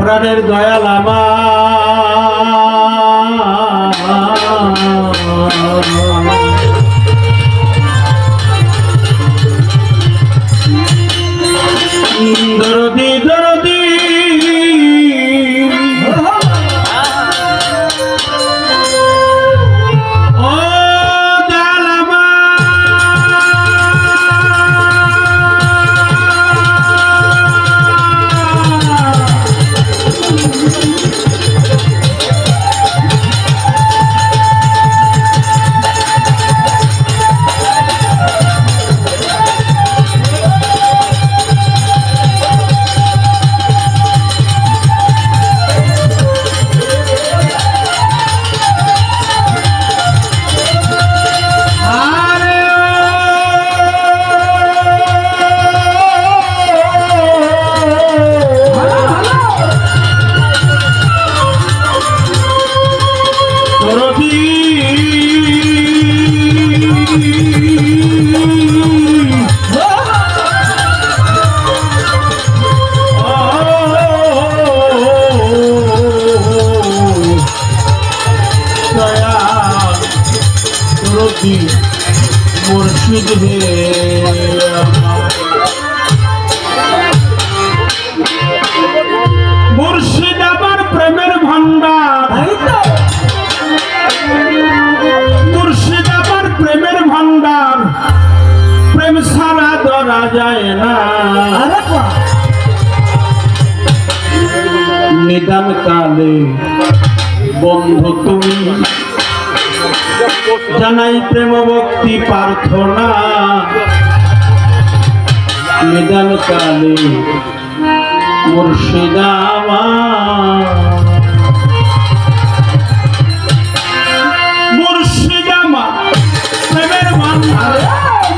প্রাণের দয়াল দরদি দরদি মুর্শিদ হে মুর্শিদ আমার প্রেমের ভান্ডার মুর্শিদ আমার প্রেমের ভান্ডার প্রেম ছাড়া ধরা যায় না নিদান কালে বন্ধু তুমি জানাই প্রেম ভক্তি প্রার্থনা নিদান কালে মুর্শিদ আমার মুর্শিদ আমার প্রেমের ভান্ডার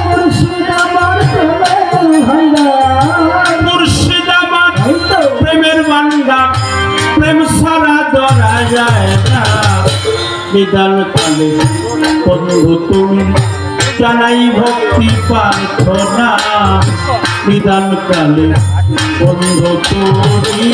মুর্শিদ আমার প্রেমের ভান্ডার প্রেম ছাড়া ধরা যায় না নিদান কালে বন্ধু তুমি জানাই ভক্তি প্রার্থনা নিদান কালে বন্ধু তুমি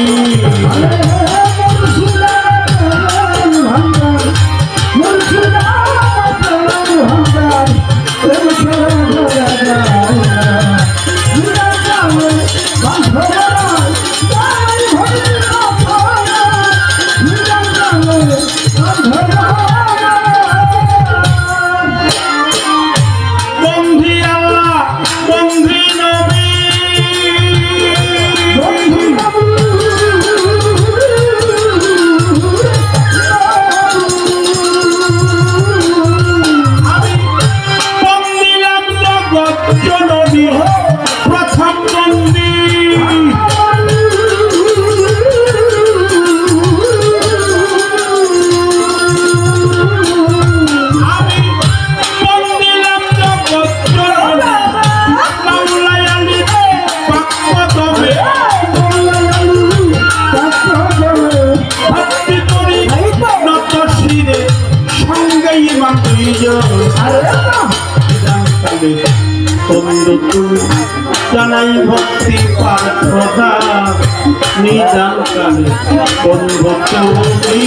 বন্ধু তুমি জানাই ভক্তি প্রার্থনা নিদান কালে বন্ধু তুমি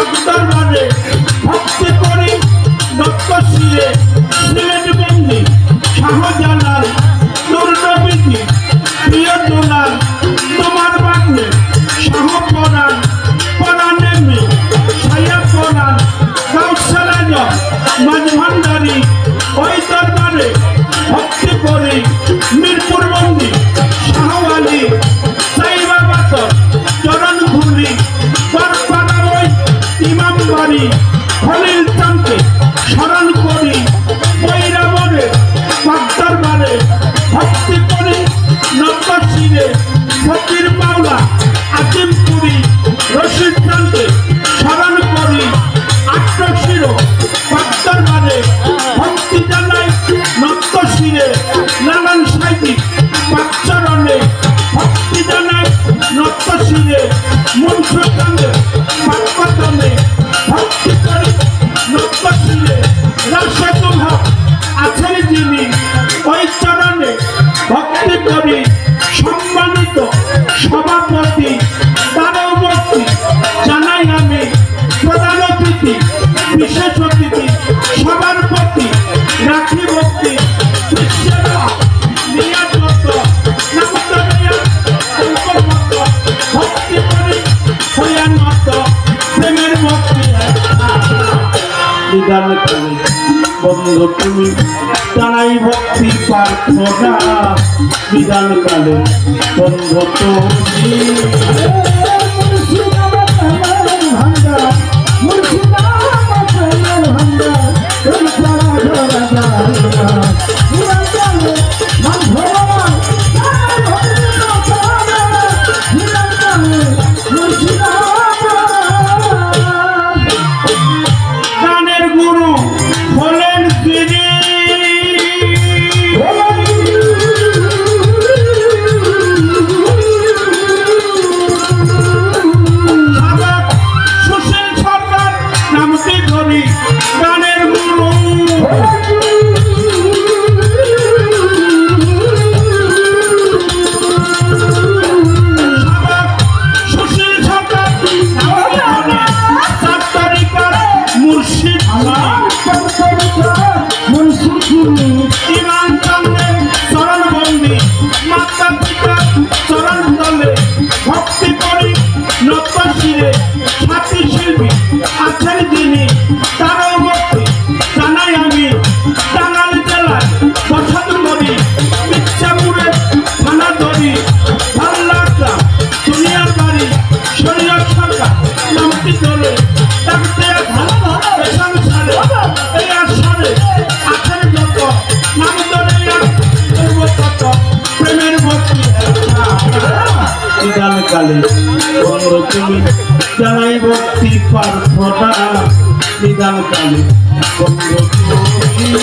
ভক্তবারে ভক্তি করি দত্ত শিরে সিলেট বন্দি শাহজালাল দুর্নবীতি প্রিয় দোলাল তোমার বাগ্নে শাহ পরাণ পরাণে মে ছায়া পরাণ গাউসারাজ মাঝ ভান্ডারী ওই দরবারে ভক্তি করি মিরপুর বন্দি শাহ আলী সাই বাবা চরণ ভুলি বরপাড়া ওই ইমাম বাড়ি খলিল চাঁদকে স্মরণ করি বৈরাবরে দরবারে ভক্তি করি নব্য শিরে ফকির মাওলা আজিমপুরি রশিদ চাঁদকে স্মরণ করি আট্টশির দরবারে ভক্তি জানাই নব্য শিরে নানান সাহিত্যিক পাঁচচরণে ভক্তি জানাই নব্য শিরে মুন্সুরকান্দে পাকপতনে ভক্তি করি নব্য শিরে রাশেদুল হক আছেন যিনি ওই চরণে ভক্তি করি সম্মানিত সভাপতি তারও ভক্তি জানাই আমি প্রধান অতিথি বিশেষ অতিথি সবার প্রতি রাখি ভক্তি ভক্তি করি হইয়ার মত প্রেমের ভক্তি নিদান করি বন্ধু তুমি জানাই ভক্তি প্রার্থনা বিধান কালে বন্ধু তুমি গানের গুরু হলেন তিনি সুশীল সরকার নামটি ধরি গানের গুরু সুশীল সরকার নামটি ধরি 4 তারিখের মুর্শিদ ইমান চন্দ্রের চরণ বন্দি মাতা পিতা চরণ তলে ভক্তি করি নব্য শিরে সাথী শিল্পী আছেন যিনি তারও ভক্তি জানাই আমি টাঙ্গাইল জেলায় বসত করি ইচ্ছাপুরে থানা ধরি ভাল্লাটা দুনিয়ার বাড়ি শরীয়ত সরকার নামটি ধরে ডাকতে পেশান সারে এই আসারে আছেন যত নাম ধরে পূর্বতত প্রেমের ভক্তি বিধান কালে বন্ধু তুমি জানাই ভক্তি প্রার্থনা বিধান কালে বন্ধু তুমি